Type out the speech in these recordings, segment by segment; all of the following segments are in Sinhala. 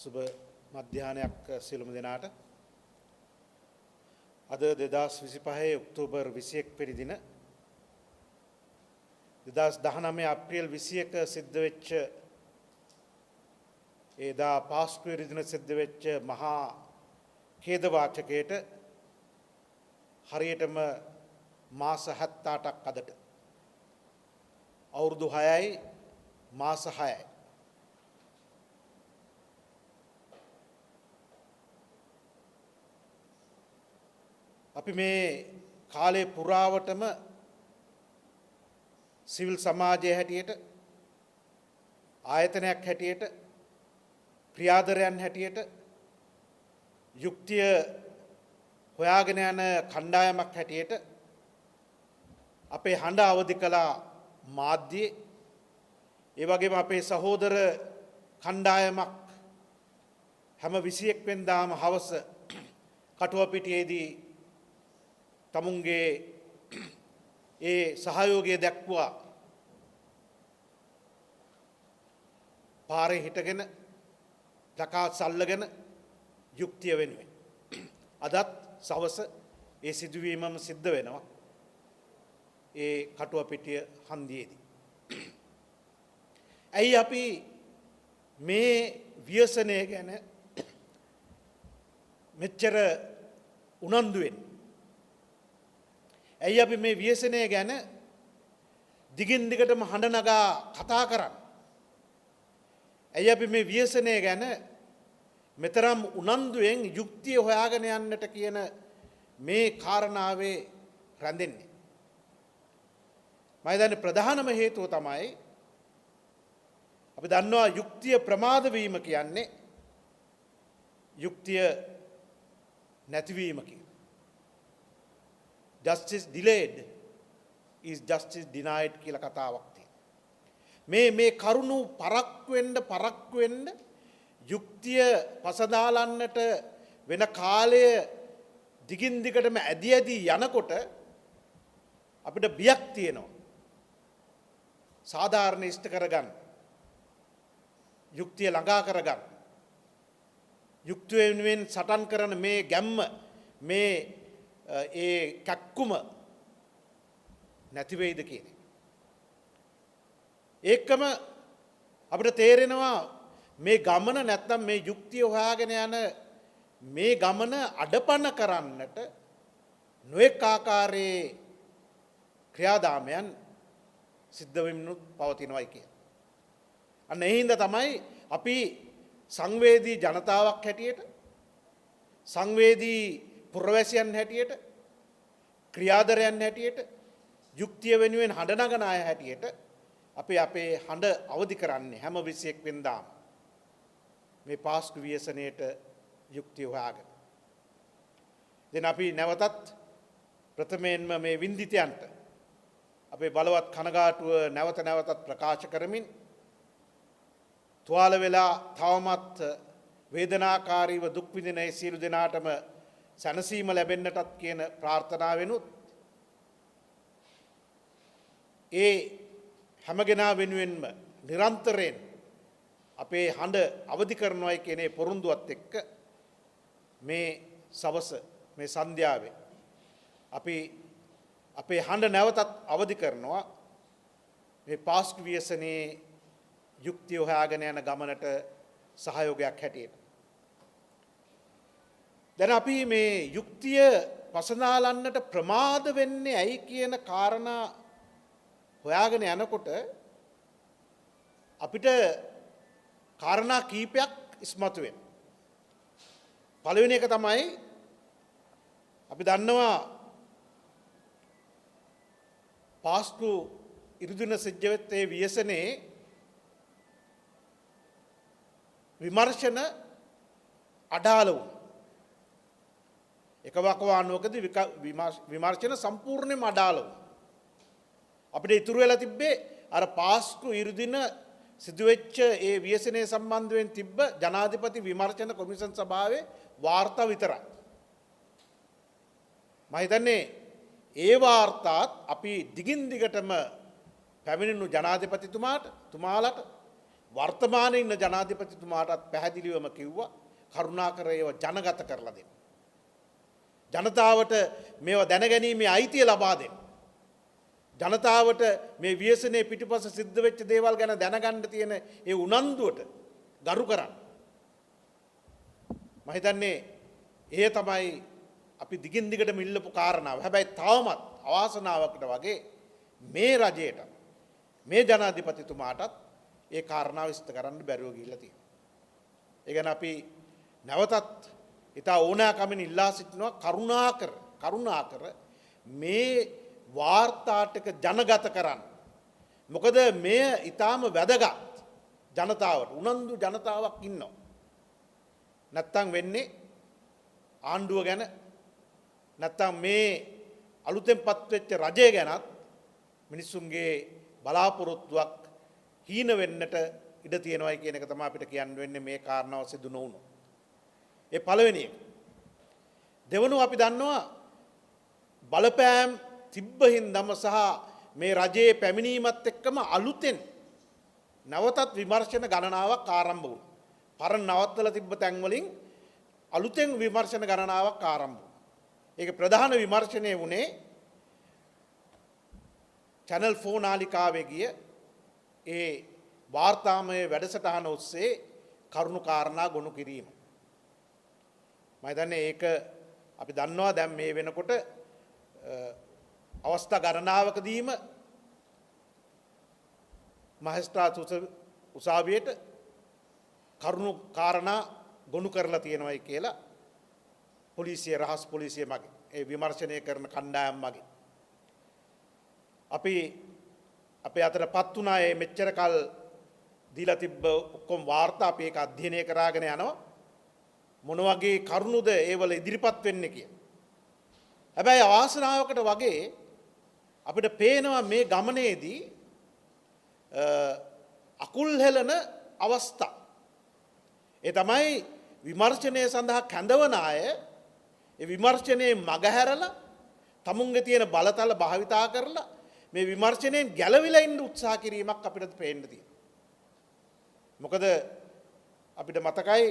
සුබ මධ්‍යාහනයක් සියලුම දෙනාට. අද 2025 ඔක්තෝබර් 21 වෙනි දින 2019 අප්‍රේල් 21 සිද්ධ වෙච්ච එදා පාස්කු දින සිද්ධ වෙච්ච මහා ඛේද වාචකයට හරියටම මාස 78ක් අදට අවුරුදු 6යි මාස 6යි. අපි මේ කාලේ පුරාවටම සිවිල් සමාජයේ හැටියට ආයතනයක් හැටියට ක්‍රියාදරයන් හැටියට යුක්තිය හොයාගෙන යන කණ්ඩායමක් හැටියට අපේ හඬ අවදි කළා මාධ්‍යයේ. ඒ වගේම අපේ සහෝදර කණ්ඩායමක් හැම 21 වෙනිදාම හවස කටුවපිටියේදී තමුන්ගේ ඒ සහයෝගය දැක්වුවා. පාරේ හිටගෙන ප්ලකාට් සල්ලගෙන යුක්තිය වෙනුවෙන් අදත් සවස ඒ සිදුවීමම සිද්ධ වෙනවා ඒ කටුවපිටිය හන්දියේදී. ඇයි අපි මේ ව්‍යසනය ගැන මෙච්චර උනන්දු වෙන්නේ? ඇයි අපි මේ ව්‍යසනය ගැන දිගින් දිගටම හඬ නගා කතා කරන්නේ? ඇයි අපි මේ ව්‍යසනය ගැන මෙතරම් උනන්දුවෙන් යුක්තිය හොයාගෙන යන්නට කියන මේ කාරණාවේ රැඳෙන්නේ? මම හිතන්නේ ප්‍රධානම හේතුව තමයි අපි දන්නවා යුක්තිය ප්‍රමාද වීම කියන්නේ යුක්තිය නැතිවීම කියන. Justice delayed is justice denied කියලා කතාවක් තියෙනවා. මේ කරුණු පරක්කු වෙන්න යුක්තිය පසදාලන්නට වෙන කාලය දිගින් දිගටම ඇදී යනකොට අපිට බියක් තියෙනවා. සාධාරණ ඉෂ්ට කරගන්න. යුක්තිය ළඟා කරගන්න. යුක්තිය වෙනුවෙන් සටන් කරන මේ ගැම්ම මේ ඒ කැක්කුම නැති වෙයිද කියන එක. ඒකම අපිට තේරෙනවා මේ ගමන නැත්නම් මේ යුක්තිය හොයාගෙන යන මේ ගමන අඩපණ කරන්නට නොඑක ආකාරයේ ක්‍රියාදාමයන් සිද්ධ වෙමිනුත් පවතිනවායි කියන. අන්න ඒ හින්දා තමයි අපි සංවේදී ජනතාවක් හැටියට සංවේදී පුරවැසියන් හැටියට ක්‍රියාදරයන් හැටියට යුක්තිය වෙනුවෙන් හඬ නගන අය හැටියට අපි අපේ හඬ අවදි කරන්නේ හැම 21 වෙනිදාම මේ පාස්කු ව්‍යසනයේට යුක්තිය හොයාගෙන. දැන් අපි නැවතත් ප්‍රථමයෙන්ම මේ වින්දිතයන්ට අපේ බලවත් කනගාටුව නැවතත් ප්‍රකාශ කරමින් තුවාල වෙලා තවමත් වේදනාකාරීව දුක් විඳින ඒ සියලු දෙනාටම සැනසීම ලැබෙන්නටත් කියන ප්‍රාර්ථනාවෙනුත් ඒ හැමගෙනා වෙනුවෙන්ම නිරන්තරයෙන් අපේ හඬ අවදි කරනවායි කියන පොරොන්දුවත් එක්ක මේ සවස මේ සන්ධ්‍යාවේ අපි අපේ හඬ නැවතත් අවදි කරනවා මේ පාස්කු ව්‍යසනයේ යුක්තිය හොයාගෙන යන ගමනට සහයෝගයක් හැටියට. දැන් අපි මේ යුක්තිය පසනාලන්නට ප්‍රමාද වෙන්නේ ඇයි කියන කාරණා හොයාගෙන යනකොට අපිට කාරණා කීපයක් ඉස්මතු වෙනවා. පළවෙනි එක තමයි අපි දන්නවා පාස්කු ඉරුදින සිද්ධ වෙච්ච ඒ ව්‍යසනයේ විමර්ශන අඩාල වුණා. එක වකවානුවකදී විමර්ශන සම්පූර්ණයෙන්ම අඩාල වුණා. අපිට ඉතුරු වෙලා තිබ්බේ අර පාස්කු ඉරුදින සිදුවෙච්ච ඒ ව්‍යසනය සම්බන්ධයෙන් තිබ්බ ජනාධිපති විමර්ශන කොමිෂන් සභාවේ වාර්තා විතරයි. මම හිතන්නේ ඒ වාර්තාත් අපි දිගින් දිගටම පැමිණුණු ජනාධිපතිතුමාට තුමාලට වර්තමානයේ ඉන්න ජනාධිපතිතුමාටත් පැහැදිලිවම කිව්වා කරුණාකර ඒව ජනගත කරලා දෙන්න. ජනතාවට මේවා දැනගැනීමේ අයිතිය ලබා දෙන්න. ජනතාවට මේ ව්‍යසනයේ පිටිපස්ස සිද්ධ වෙච්ච දේවල් ගැන දැනගන්න තියෙන ඒ උනන්දුවට ගරු කරන්න. මම හිතන්නේ ඒ තමයි අපි දිගින් දිගටම ඉල්ලපු කාරණාව. හැබැයි තවමත් අවාසනාවකට වගේ මේ රජයට මේ ජනාධිපතිතුමාටත් ඒ කාරණාව ඉෂ්ට කරන්න බැරුව ගිහිල්ලා තියෙනවා. ඒ ගැන අපි නැවතත් ඉතා ඕනෑකමින් ඉල්ලා සිටිනවා කරුණාකර මේ වාර්තා ටික ජනගත කරන්න. මොකද මෙය ඊටාම වැදගත් ජනතාවට උනන්දු ජනතාවක් ඉන්නවා. නැත්තම් වෙන්නේ ආණ්ඩුව ගැන නැත්තම් මේ අලුතෙන්පත් වෙච්ච රජය ගැනත් මිනිස්සුන්ගේ බලාපොරොත්තුවක් හීන වෙන්නට ඉඩ තියෙනවායි කියන එක තමයි අපිට කියන්න වෙන්නේ මේ කාරණාව සිදු නොවුණොත්. ඒ පළවෙනි එක. දෙවනුව අපි දන්නවා බලපෑම් තිබ්බ හින්දාම සහ මේ රජයේ පැමිණීමත් එක්කම අලුතෙන් නැවතත් විමර්ශන ගණනාවක් ආරම්භ වුණා. පරණ නවත්තලා තිබ්බ තැන් වලින් අලුතෙන් විමර්ශන ගණනාවක් ආරම්භ වුණා. ඒක ප්‍රධාන විමර්ශනය වුණේ channel 4 නාලිකාවේ ගිය ඒ වාර්තාමය වැඩසටහන ඔස්සේ කරුණු කාරණා ගොනු කිරීම. මම හිතන්නේ ඒක අපි දන්නවා දැන් මේ වෙනකොට අවස්ථා ගණනාවකදීම මහේස්ත්‍රාත් උසාවියට කරුණු කාරණා ගොනු කරලා තියෙනවායි කියලා පොලිසිය රහස් පොලිසිය මගින් ඒ විමර්ශනය කරන කණ්ඩායම් මගින් අපි අපේ අතරපත් වුණා මේ මෙච්චර කල් දීලා තිබ්බ ඔක්කොම වාර්තා අපි ඒක අධ්‍යයනය කරාගෙන යනවා මොන වගේ කරුණුද ඒවල ඉදිරිපත් වෙන්නේ කියලා. හැබැයි අවාසනාවකට වගේ අපිට පේනවා මේ ගමනේදී අකුල් හෙලන අවස්ථා. ඒ තමයි විමර්ශනය සඳහා කැඳවන අය ඒ විමර්ශනයේ මගහැරලා තමුන්ගේ තියෙන බලතල භාවිතා කරලා මේ විමර්ශනයෙන් ගැලවිලා ඉන්න උත්සාහ කිරීමක් අපිට පේන්න තියෙනවා. මොකද අපිට මතකයි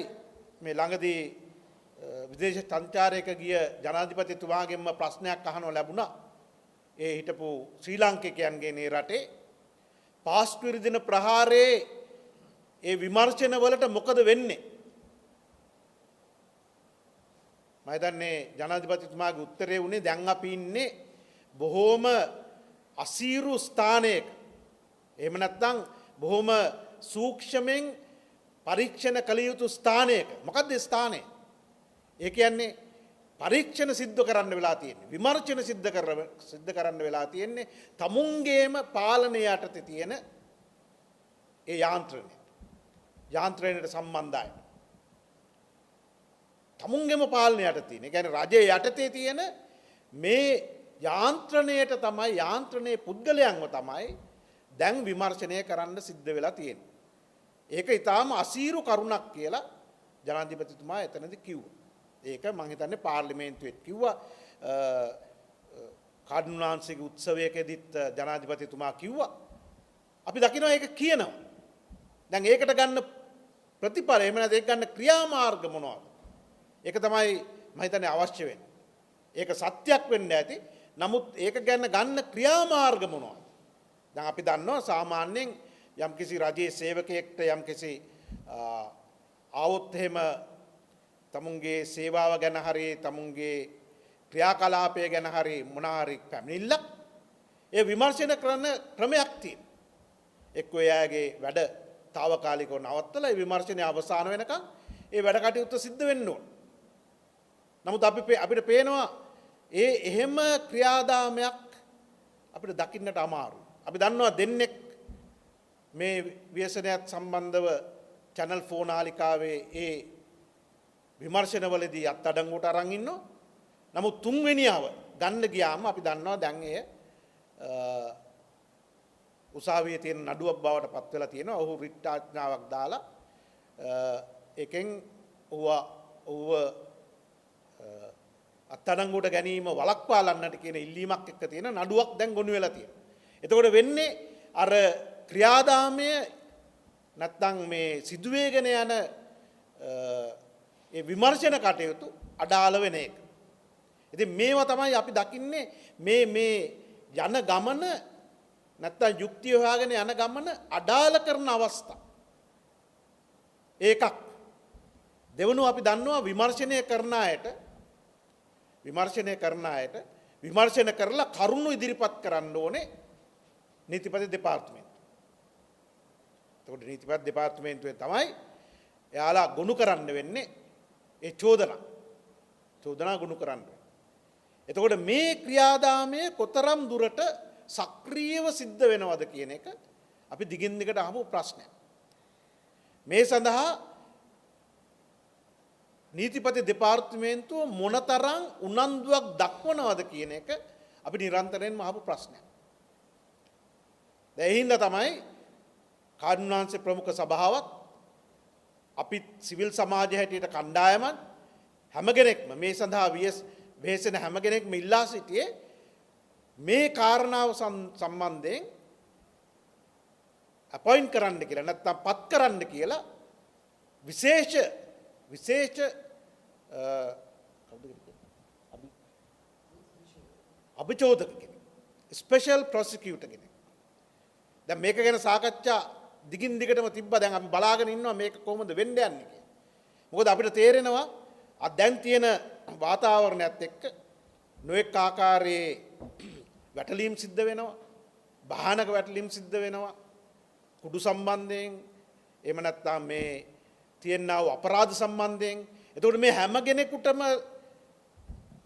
මේ ළඟදී විදේශ සංචාරයක ගිය ජනාධිපතිතුමාගෙන්ම ප්‍රශ්නයක් අහනව ලැබුණා. ඒ හිටපු ශ්‍රී ලාංකිකයන්ගේ මේ රටේ පාස්කු දින ප්‍රහාරයේ ඒ විමර්ශන වලට මොකද වෙන්නේ? මම හිතන්නේ ජනාධිපතිතුමාගේ උත්තරේ උනේ දැන් අපි ඉන්නේ බොහෝම අසීරු ස්ථානයක. එහෙම නැත්නම් බොහොම සූක්ෂමෙන් පරීක්ෂණ කළ යුතු ස්ථානයක. මොකක්ද ස්ථානය? ඒ කියන්නේ පරීක්ෂණ සිද්ධ කරන්න වෙලා තියෙන්නේ. විමර්ශන සිද්ධ කරන්න වෙලා තියෙන්නේ තමුන්ගේම පාලනය යටතේ තියෙන ඒ යාන්ත්‍රණයට සම්බන්ධයි. තමුන්ගේම පාලනය යටතේ තියෙන. ඒ කියන්නේ රජයේ යටතේ තියෙන මේ යාන්ත්‍රණයට තමයි යාන්ත්‍රණයේ පුද්ගලයන්ව තමයි දැන් විමර්ශනය කරන්න සිද්ධ වෙලා තියෙන්නේ. ඒක ඊටාම අසීරු කරුණක් කියලා ජනාධිපතිතුමා එතනදී කිව්වා. ඒක මම හිතන්නේ පාර්ලිමේන්තුවේත් කිව්වා. කාඩුනාන්සේගේ උත්සවයකදීත් ජනාධිපතිතුමා කිව්වා. අපි දකිනවා ඒක කියනවා. දැන් ඒකට ගන්න ප්‍රතිඵල එහෙම නැත්නම් ඒක ගන්න ක්‍රියාමාර්ග මොනවද? ඒක තමයි මම හිතන්නේ අවශ්‍ය වෙන්නේ. ඒක සත්‍යක් වෙන්න ඇති. නමුත් ඒක ගැන ගන්න ක්‍රියාමාර්ග මොනවද? දැන් අපි දන්නවා සාමාන්‍යයෙන් යම්කිසි රජයේ සේවකයෙක්ට යම්කිසි ආවොත් එහෙම තමුන්ගේ සේවාව ගැන හරි තමුන්ගේ ක්‍රියාකලාපය ගැන හරි මොනවා හරි පැමිණිල්ලක් ඒ විමර්ශන කරන ක්‍රමයක් තියෙනවා. එක්කෝ එයාගේ වැඩ తాවකාලිකව නවත්තලා ඒ විමර්ශනය අවසන් වෙනකන් ඒ වැඩ කටයුත්ත සිද්ධ වෙන්න ඕන. නමුත් අපිට පේනවා එහෙම ක්‍රියාදාමයක් අපිට දකින්නට අමාරුයි. අපි දන්නවා දෙන්නෙක් මේ ව්‍යසනයත් සම්බන්ධව channel 4 නාලිකාවේ ඒ විමර්ශනවලදී අත්අඩංගුවට අරන් ඉන්නවා. නමුත් තුන්වෙනියව ගන්න ගියාම අපි දන්නවා දැන් එය උසාවියේ තියෙන නඩුවක් බවට පත් වෙලා තියෙනවා. ඔහු රිට් ආඥාවක් දාලා එකෙන් ඔහුව අත්අඩංගුවට ගැනීම වළක්වාලන්නට කියන ඉල්ලීමක් එක්ක තියෙන නඩුවක් දැන් ගොනු වෙලා තියෙනවා. එතකොට වෙන්නේ අර ක්‍රියාදාමය නැත්නම් මේ සිදුවේගෙන යන ඒ විමර්ශන කටයුතු අඩාල වෙන එක. ඉතින් මේවා තමයි අපි දකින්නේ මේ යන ගමන නැත්නම් යුක්තිය හොයාගෙන යන ගමන අඩාල කරන අවස්ථා. ඒකක්. දෙවනුව අපි දන්නවා විමර්ශනය කරන අයට විමර්ශන කරලා කරුණු ඉදිරිපත් කරන්න ඕනේ නීතිපති දෙපාර්තමේන්තුව. එතකොට නීතිපති දෙපාර්තමේන්තුවේ තමයි එයාලා ගොනු කරන්න වෙන්නේ ඒ චෝදනා ගොනු කරන්න. එතකොට මේ ක්‍රියාදාමය කොතරම් දුරට සක්‍රියව සිද්ධ වෙනවද කියන එක අපි දිගින් දිගට අහපු ප්‍රශ්නයක්. මේ සඳහා නීතිපති දෙපාර්තමේන්තුව මොනතරම් උනන්දුවක් දක්වනවද කියන එක අපි නිරන්තරයෙන්ම අහපු ප්‍රශ්නයක්. ඒ හින්දා තමයි කාර්යුනාංශ ප්‍රමුඛ සභාවත් අපි සිවිල් සමාජය හැටියට කණ්ඩායමත් හැම කෙනෙක්ම මේ සඳහා වෙහෙසෙන හැම කෙනෙක්ම ඉල්ලා සිටියේ මේ කාරණාව සම්බන්ධයෙන් අපොයින්ට් කරන්න කියලා නැත්නම් පත් කරන්න කියලා විශේෂ අභිචෝදක කෙනෙක් ස්පෙෂල් ප්‍රොසිකියුටර් කෙනෙක්. දැන් මේක ගැන සාකච්ඡා දිගින් දිගටම තිබ්බා. දැන් අපි බලාගෙන ඉන්නවා මේක කොහොමද වෙන්න යන්නේ කියලා. මොකද අපිට තේරෙනවා දැන් තියෙන වාතාවරණයත් එක්ක නොඑක ආකාරයේ වැටලීම් සිද්ධ වෙනවා. භයානක වැටලීම් සිද්ධ වෙනවා. කුඩු සම්බන්ධයෙන් එහෙම නැත්නම් මේ තියෙනා වූ අපරාධ සම්බන්ධයෙන්. එතකොට මේ හැම කෙනෙකුටම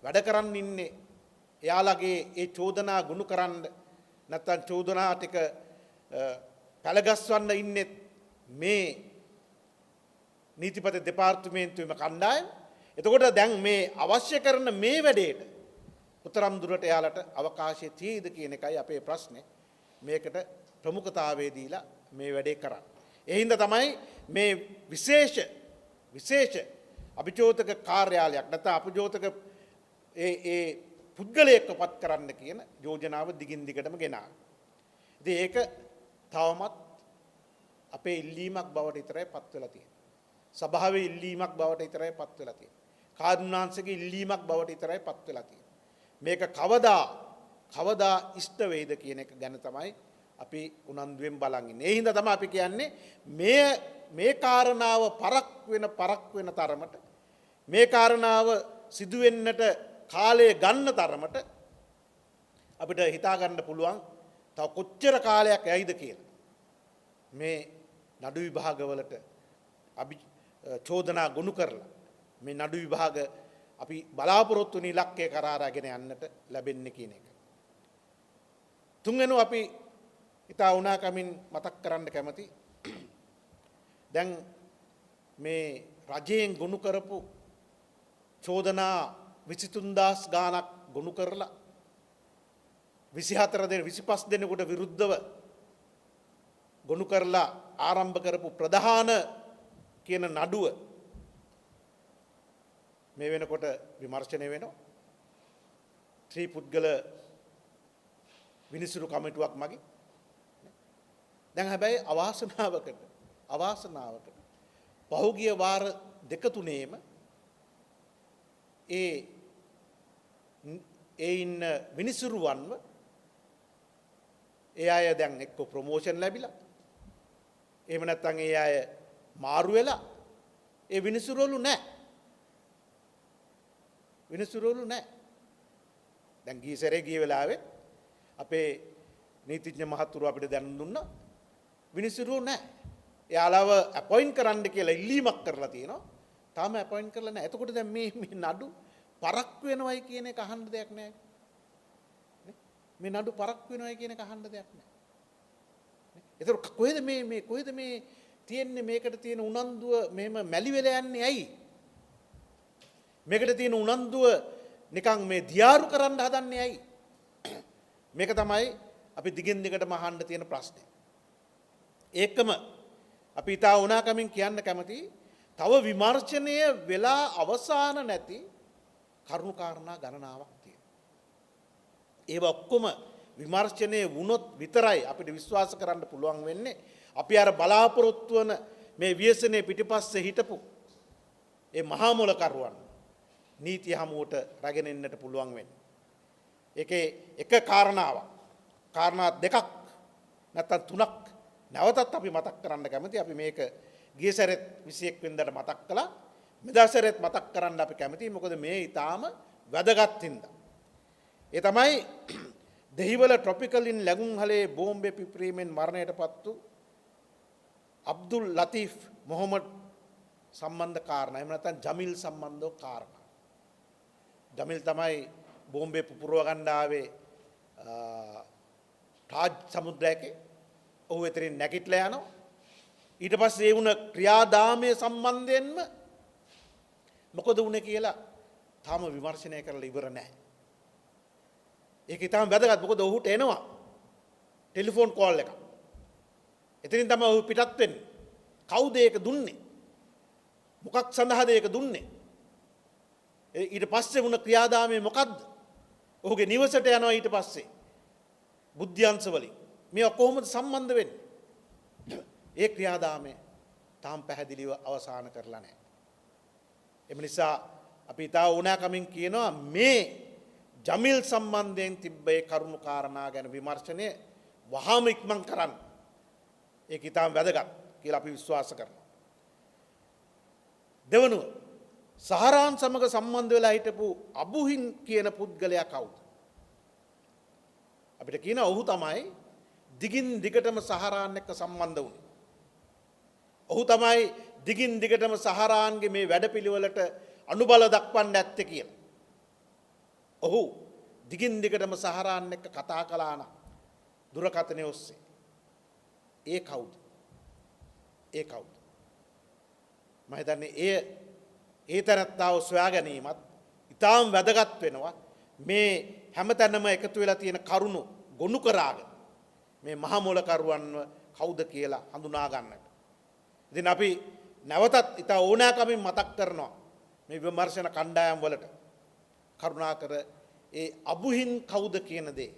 වැඩ කරන් ඉන්නේ එයාලගේ ඒ චෝදනා ගුණ කරන්න නැත්නම් චෝදනා ටික පළගස්වන්න ඉන්නේ මේ නීතිපති දෙපාර්තමේන්තුවේම කණ්ඩායම. එතකොට දැන් මේ අවශ්‍ය කරන මේ වැඩේට උතරම් දුරට එයාලට අවකාශය තියෙයිද කියන එකයි අපේ ප්‍රශ්නේ. මේකට ප්‍රමුඛතාවය දීලා මේ වැඩේ කරන්නේ. ඒ හින්දා තමයි මේ විශේෂ අභිචෝදක කාර්යාලයක් නැත්නම් අභිචෝදක ඒ පුද්ගලයෙක්ව පත් කරන්න කියන යෝජනාව දිගින් දිගටම ගෙනාවා. ඉතින් ඒක තවමත් අපේ ඉල්ලීමක් බවට විතරයි පත් වෙලා තියෙන්නේ. සභාවේ ඉල්ලීමක් බවට විතරයි පත් වෙලා තියෙන්නේ. කාර්යුනාංශගේ ඉල්ලීමක් බවට විතරයි පත් වෙලා තියෙන්නේ. මේක කවදා ඉෂ්ට වෙයිද කියන එක ගැන තමයි අපි උනන්දුවෙන් බලන් ඉන්නේ. ඒ හින්දා තමයි අපි කියන්නේ මේ කාරණාව පරක් වෙන තරමට මේ කාරණාව සිදු වෙන්නට කාලය ගන්න තරමට අපිට හිතා ගන්න පුළුවන් තව කොච්චර කාලයක් යයිද කියලා. මේ නඩු විභාගවලට අපි චෝදනා ගොනු කරලා මේ නඩු විභාග අපි බලාපොරොත්තු වෙන ඉලක්කය කරා අරගෙන යන්නට ලැබෙන්නේ කියන එක. තුන්වෙනි අපි ඉතා උනාකමින් මතක් කරන්න කැමති දැන් මේ රජයෙන් ගොනු කරපු චෝදනා 23000 ගාණක් ගොනු කරලා 25 දෙනෙකුට විරුද්ධව ගොනු කරලා ආරම්භ කරපු ප්‍රධාන කියන නඩුව මේ වෙනකොට විමර්ශනය වෙනවා. ත්‍රිපුද්ගල විනිසුරු කමිටුවක් මගින්. දැන් හැබැයි අවාසනාවකට පහුගිය වාර දෙක තුනේම ඒ ඉන්න විනිසුරුවන්ව ඒ අය දැන් එක්ක ප්‍රොමෝෂන් ලැබිලා එහෙම නැත්නම් ඒ අය මාරු වෙලා ඒ විනිසුරුවලු නැහැ. දැන් ගිය වෙලාවේ අපේ නීතිඥ මහතුරු අපිට දැනුම් දුන්නා විනිසුරුවෝ නැහැ. එයාලව අපොයින්ට් කරන්න කියලා ඉල්ලීමක් කරලා තියෙනවා. තාම අපොයින්ට් කරලා නැහැ. එතකොට දැන් මේ නඩු පරක් වෙනවයි කියන එක අහන්න දෙයක් නැහැ. මේ නඩු පරක් වෙනවයි කියන එක අහන්න දෙයක් නැහැ. එතකොට කොහෙද මේ තියෙන්නේ මේකට තියෙන උනන්දුව මෙහෙම මැලි වෙලා යන්නේ ඇයි? මේකට තියෙන උනන්දුව නිකන් මේ දියාරු කරන්න හදන්නේ ඇයි? මේක තමයි අපි දිගින් දිගටම අහන්න තියෙන ප්‍රශ්නේ. ඒකම අපි ඉතා උනාකමින් කියන්න කැමති තව විමර්ශනය වෙලා අවසාන නැති කරුණු කාරණා ගණනාවක් තියෙනවා. ඒව ඔක්කොම විමර්ශනය වුණොත් විතරයි අපිට විශ්වාස කරන්න පුළුවන් වෙන්නේ අපි අර බලාපොරොත්තු වන මේ ව්‍යසනයේ පිටිපස්සේ හිටපු ඒ මහා මොලකරුවන් නීතිය හමුවට රැගෙන එන්නට පුළුවන් වෙන්නේ. ඒකේ එක කාරණාවක්. කාරණා දෙකක් නැත්නම් තුනක් නැවතත් අපි මතක් කරන්න කැමති. අපි මේක ගිය සැරේත් 21 වෙනිදාට මතක් කළා. මෙදා සැරේත් මතක් කරන්න අපි කැමතියි. මොකද මේ ඊටාම වැදගත් හින්දා. ඒ තමයි දෙහිවල ට්‍රොපිකලින් ලැබුම්හලේ බෝම්බේ පිපිරීමෙන් මරණයටපත් වූ අබ්දුල් ලතීෆ් මොහමඩ් සම්බන්ධ කාරණා. එහෙම නැත්නම් ජමිල් සම්බන්ධව කාරණා. ජමිල් තමයි බෝම්බේ පුපුරව ගන්න ආවේ ටාජ් සමුද්‍රයකේ. ඔහු එතනින් නැගිටලා යනවා. ඊට පස්සේ ඒ වුණ ක්‍රියාදාමයේ සම්බන්ධයෙන්ම මොකද වුනේ කියලා තාම විමර්ශනය කරලා ඉවර නැහැ. ඒක ඊටම වැදගත්. මොකද ඔහුට එනවා ටෙලිෆෝන් කෝල් එකක්. එතනින් තමයි ඔහු පිටත් වෙන්නේ. කවුද ඒක දුන්නේ? මොකක් සඳහාද ඒක දුන්නේ? ඊට පස්සේ වුණ ක්‍රියාදාමයේ මොකද්ද? ඔහුගේ නිවසට යනවා ඊට පස්සේ. බුද්ධ්‍යංශ වලින්. මේවා කොහොමද සම්බන්ධ වෙන්නේ? ඒ ක්‍රියාදාමය තාම පැහැදිලිව අවසන් කරලා නැහැ. එම නිසා අපි තා ඕනෑකමින් කියනවා මේ ජමිල් සම්බන්ධයෙන් තිබ්බ ඒ කරුණු කාරණා ගැන විමර්ශනය වහාම ඉක්මන් කරන්න. ඒක ඊටාම වැදගත් කියලා අපි විශ්වාස කරනවා. දෙවනුව සහරාන් සමග සම්බන්ධ වෙලා හිටපු අබුහින් කියන පුද්ගලයා කවුද? අපිට කියන ඔහු තමයි දිගින් දිගටම සහරාන් එක්ක සම්බන්ධ වුණේ. ඔහු තමයි දිගින් දිගටම සහරාන්ගේ මේ වැඩපිළිවෙලට අනුබල දක්වන්න ඇත්තේ කියලා. ඔහු දිගින් දිගටම සහරාන් එක්ක කතා කළා නම් දුරකථනය ඔස්සේ. ඒ කවුද? ඒ කවුද? මම හිතන්නේ ඒ තරත්තාව සොයා ගැනීමත් ඉතාම වැදගත් වෙනවා. මේ හැමතැනම එකතු වෙලා තියෙන කරුණු ගොනු කරාගෙන මේ මහා මොලකරුවන්ව කවුද කියලා හඳුනා ගන්නට. ඉතින් අපි නැවතත් ඉතා ඕනෑකමින් මතක් කරනවා මේ විමර්ශන කණ්ඩායම් වලට කරුණාකර ඒ අබුහින් කවුද කියන දේ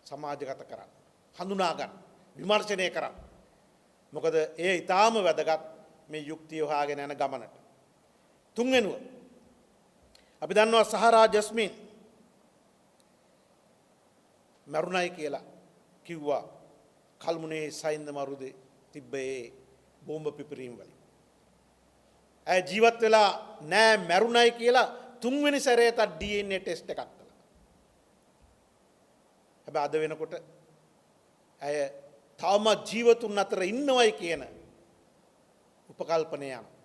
සමාජගත කරන්න, හඳුනා ගන්න, විමර්ශනය කරන්න. මොකද ඒ ඊටාම වැදගත් මේ යුක්තිය හොයාගෙන යන ගමනට. තුන්වෙනුව අපි දන්නවා සහරා ජස්මින් මරුණයි කියලා කිව්වා කල්මුනේ සයින්ද මරුදේ තිබ්බ ඒ බෝම්බ පිපිරීම වලින්. ඇය ජීවත් වෙලා නෑ මරුණයි කියලා තුන්වෙනි සැරේට DNA ටෙස්ට් එකක් කළා. හැබැයි අද වෙනකොට ඇය තාම ජීවතුන් අතර ඉන්නවයි කියන උපකල්පනය යනවා.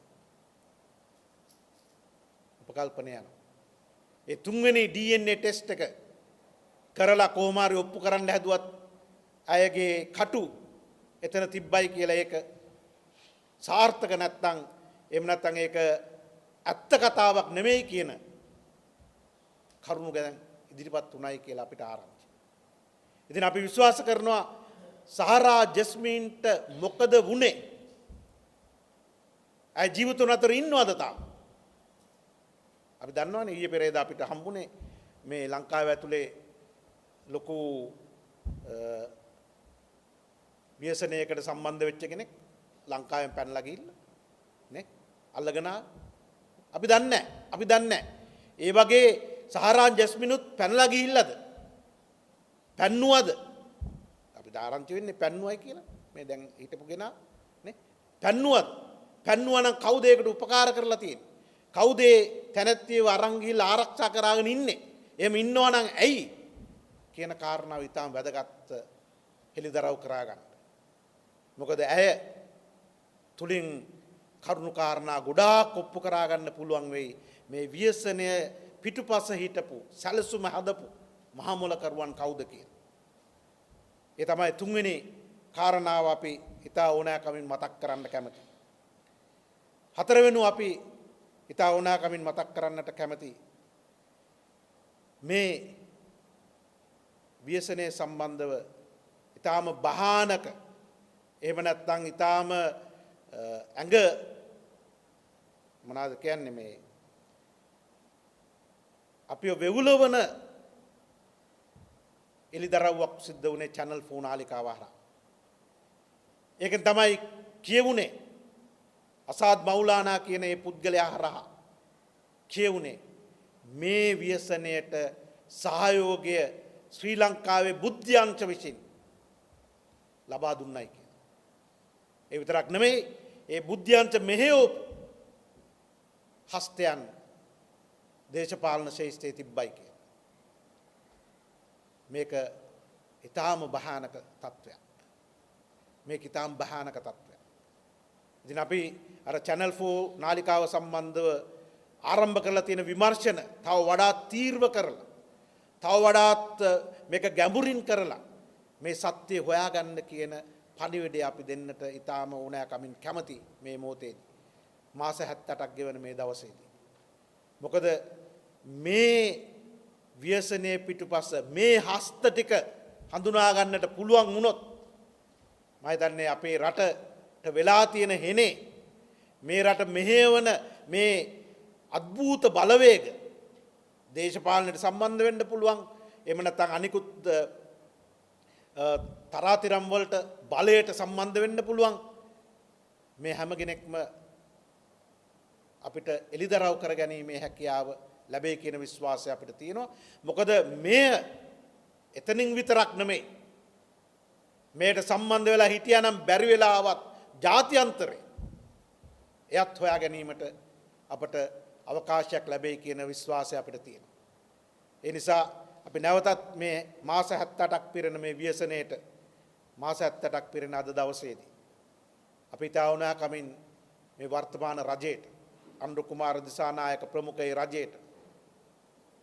ඒ තුන්වෙනි DNA ටෙස්ට් එක කරලා කොහොම හරි ඔප්පු කරන්න හැදුවත් අයගේ කටු එතන තිබ්බයි කියලා ඒක සාර්ථක නැත්නම් එහෙම නැත්නම් ඒක ඇත්ත කතාවක් නෙමෙයි කියන කරුණු ගැන ඉදිරිපත් උනායි කියලා අපිට ආරංචි. ඉතින් අපි විශ්වාස කරනවා සහරා ජස්මින්ට මොකද වුනේ? අය ජීවිතුන් අතර ඉන්නවද තාම? අපි දන්නවනේ ඊයේ පෙරේදා අපිට හම්බුනේ මේ ලංකාව ඇතුලේ ලොකු ව්‍යසනයකට සම්බන්ධ වෙච්ච කෙනෙක් ලංකාවෙන් පැනලා ගිහිල්ලා නේ අල්ලගෙන අපි දන්නේ ඒ වගේ සහරාන් ජස්මිනුත් පැනලා ගිහිල්ලාද පැන්නුවද අපි ආරංචි වෙන්නේ පැන්නුවයි කියලා මේ දැන් හිටපු කෙනා නේ පැන්නුවා නම් කවුද ඒකට උපකාර කරලා තියෙන්නේ කවුද තැනැත්තියව අරන් ගිහිල්ලා ආරක්ෂා කරගෙන ඉන්නේ එහෙම ඉන්නවා නම් ඇයි කියන කාරණාව ඉතාම වැදගත් හෙළිදරව් කරා ගන්න. මොකද ඇය තුලින් කරුණු කාරණා ගොඩාක් ඔප්පු කරා ගන්න පුළුවන් වෙයි මේ ව්‍යසනය පිටුපස හිටපු සැලසුම හදපු මහා මොලකරුවන් කවුද කියලා. ඒ තමයි තුන්වෙනි කාරණාව අපි ඉතා ඕනෑකමින් මතක් කරන්න කැමති. හතරවෙනි අපි ඉතා ඕනෑකමින් මතක් කරන්නට කැමති මේ ව්‍යසනය සම්බන්ධව ඊටාම භයානක එහෙම නැත්නම් ඊටාම ඇඟ මොනවාද කියන්නේ මේ අපිව වෙවුලවන එලිදරව්වක් සිද්ධ වුණේ channel 4 නාලිකාව හරහා. ඒකෙන් තමයි කියවුනේ අසාද් මෞලානා කියන ඒ පුද්ගලයා හරහා කියවුනේ මේ ව්‍යසනයට සහයෝගය ශ්‍රී ලංකාවේ බුද්ධ්‍යංශ විසින් ලබා දුන්නයි කියන. ඒ විතරක් නෙමෙයි ඒ බුද්ධ්‍යංශ මෙහෙයෝ හස්තයන් දේශපාලන ශේෂ්ඨයේ තිබ්බයි කියන. මේක ඊටාම භයානක තත්ත්වයක්. මේක ඊටාම භයානක තත්ත්වයක්. ඉතින් අපි අර channel 4 නාලිකාව සම්බන්ධව ආරම්භ කරලා තියෙන විමර්ශන තව වඩාත් තීව්‍ර කරලා තව වඩාත් මේක ගැඹුරින් කරලා මේ සත්‍ය හොයාගන්න කියන පණිවිඩය අපි දෙන්නට ඊටාම ඕනෑකමින් කැමති මේ මොහොතේදී මාස 78ක් ගෙවන මේ දවසේදී. මොකද මේ ව්‍යසනයේ පිටුපස මේ හස්ත ටික හඳුනා ගන්නට පුළුවන් වුණොත් මම හිතන්නේ අපේ රටට වෙලා තියෙන හෙනේ මේ රට මෙහෙවන මේ අద్භූත බලවේග දේශපාලනයට සම්බන්ධ වෙන්න පුළුවන්. එහෙම නැත්නම් අනිකුත් තරාතිරම් වලට බලයට සම්බන්ධ වෙන්න පුළුවන්. මේ හැම කෙනෙක්ම අපිට එලිදරව් කර ගැනීමේ හැකියාව ලැබේ කියන විශ්වාසය අපිට තියෙනවා. මොකද මෙය එතනින් විතරක් නෙමෙයි. මේට සම්බන්ධ වෙලා හිටියානම් බැරි වෙලාවත් ජාත්‍යන්තරේ එයත් හොයා ගැනීමට අපට අවකාශයක් ලැබෙයි කියන විශ්වාසය අපිට තියෙනවා. ඒ නිසා අපි නැවතත් මේ මාස 78ක් පිරෙන මේ ව්‍යසනයේට මාස 78ක් පිරෙන අද දවසේදී අපි තාවුනා කමින් මේ වර්තමාන රජයට අනුර කුමාර දිසානායක ප්‍රමුඛයි රජයට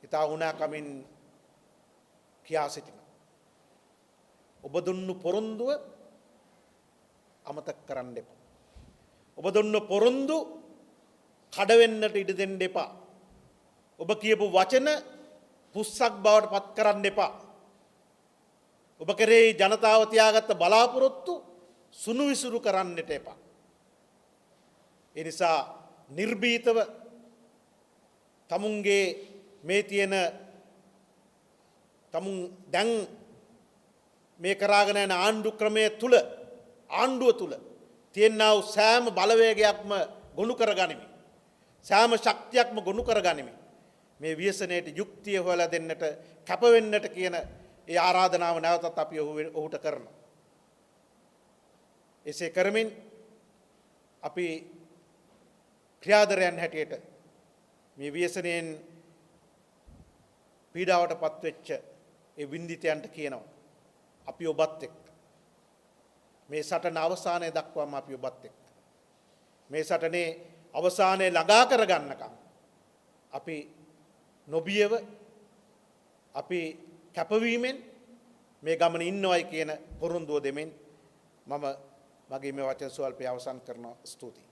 තාවුනා කමින් කියා සිටිනවා. ඔබ දුන්නු පොරොන්දුව අමතක කරන්න එපා. ඔබ දුන්නු පොරොන්දු කඩ වෙන්නට ඉඩ දෙන්න එපා. ඔබ කියපු වචන පුස්සක් බවට පත් කරන්න එපා. ඔබ කෙරෙහි ජනතාව තියාගත්ත බලාපොරොත්තු සුණු විසුරු කරන්නට එපා. ඒ නිසා නිර්භීතව තමුන්ගේ මේ තියෙන තමුන් දැන් මේ කරාගෙන යන ආණ්ඩු ක්‍රමය තුල ආණ්ඩුව තුල තියෙනා වූ සෑම බලවේගයක්ම ගොනු කරගනිමි. සෑම ශක්තියක්ම ගොනු කරගනිමි. මේ ව්‍යසනයේ යුක්තිය හොයලා දෙන්නට කැප වෙන්නට කියන ඒ ආරාධනාව නැවතත් අපි ඔහුට කරනවා. එසේ කරමින් අපි ක්‍රියාදරයන් හැටියට මේ ව්‍යසනයෙන් පීඩාවට පත්වෙච්ච ඒ වින්දිතයන්ට කියනවා අපි ඔබත් එක්ක මේ සටන අවසානයේ දක්වාම අපි ඔබත් එක්ක මේ සටනේ අවසානයේ ළඟා කරගන්නකම් අපි නොබියව අපි කැපවීමෙන් මේ ගමන ඉන්නවයි කියන පොරොන්දුව දෙමින් මම මගේ මේ වචන සුවල්පය අවසන් කරනවා. ස්තුතියි.